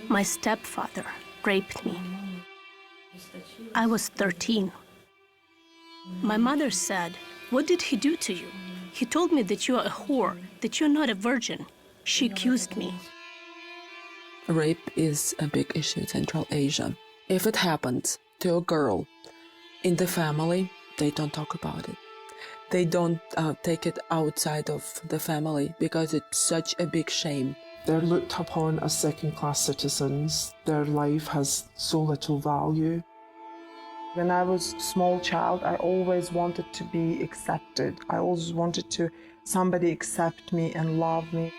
My stepfather raped me. I was 13. My mother said, "What did he do to you?" He told me that you're a whore, that you're not a virgin. She accused me. Rape is a big issue in Central Asia. If it happens to a girl in the family, they don't talk about it. They don't take it outside of the family because it's such a big shame. They're looked upon as second-class citizens. Their life has so little value. When I was a small child, I always wanted to be accepted. I always wanted to somebody accept me and love me.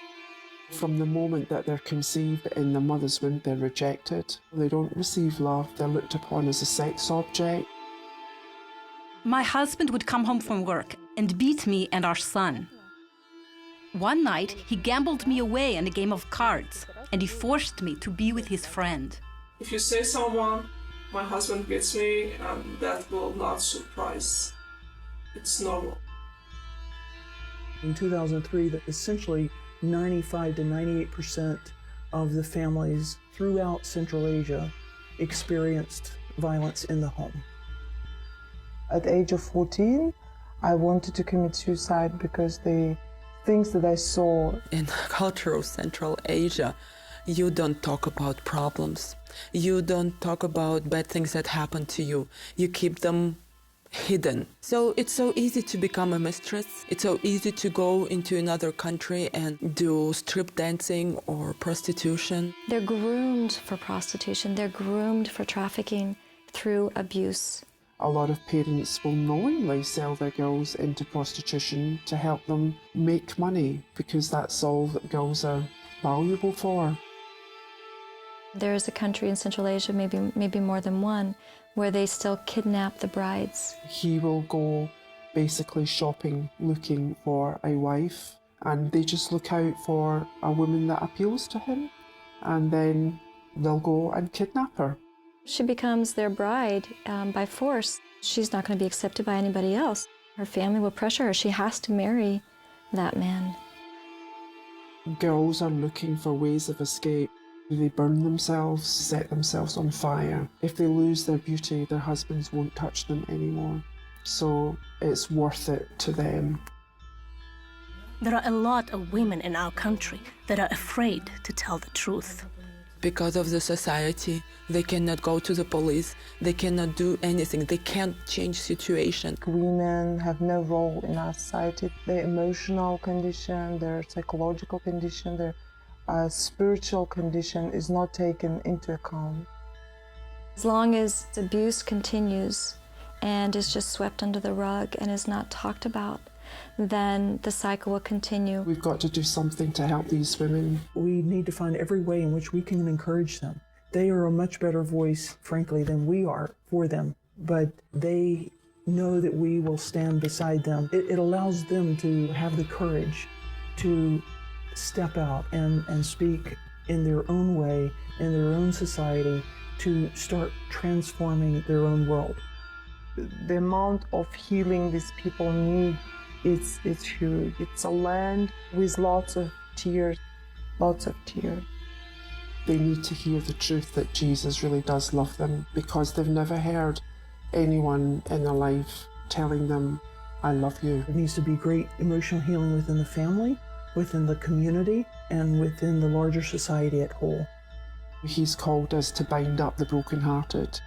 From the moment that they're conceived in the mother's womb, they're rejected. They don't receive love. They're looked upon as a sex object. My husband would come home from work and beat me and our son. One night, he gambled me away in a game of cards, and he forced me to be with his friend. If you say someone, my husband beats me, that will not surprise. It's normal. In 2003, that essentially 95 to 98% of the families throughout Central Asia experienced violence in the home. At the age of 14, I wanted to commit suicide because the things that I saw. In the culture of Central Asia, you don't talk about problems. You don't talk about bad things that happen to you. You keep them hidden. So it's so easy to become a mistress. It's so easy to go into another country and do strip dancing or prostitution. They're groomed for prostitution. They're groomed for trafficking through abuse. A lot of parents will knowingly sell their girls into prostitution to help them make money because that's all that girls are valuable for. There is a country in Central Asia, maybe more than one, where they still kidnap the brides. He will go basically shopping, looking for a wife, and they just look out for a woman that appeals to him, and then they'll go and kidnap her. She becomes their bride by force. She's not going to be accepted by anybody else. Her family will pressure her. She has to marry that man. Girls are looking for ways of escape. They burn themselves, set themselves on fire. If they lose their beauty, their husbands won't touch them anymore. So it's worth it to them. There are a lot of women in our country that are afraid to tell the truth. Because of the society, they cannot go to the police, they cannot do anything, they can't change situation. Women have no role in our society. Their emotional condition, their psychological condition, their spiritual condition is not taken into account. As long as abuse continues and is just swept under the rug and is not talked about, then the cycle will continue. We've got to do something to help these women. We need to find every way in which we can encourage them. They are a much better voice, frankly, than we are for them, but they know that we will stand beside them. It allows them to have the courage to step out and speak in their own way, in their own society, to start transforming their own world. The amount of healing these people need, it's huge. It's a land with lots of tears, lots of tears. They need to hear the truth that Jesus really does love them because they've never heard anyone in their life telling them, I love you. There needs to be great emotional healing within the family, within the community, and within the larger society at whole. He's called us to bind up the brokenhearted.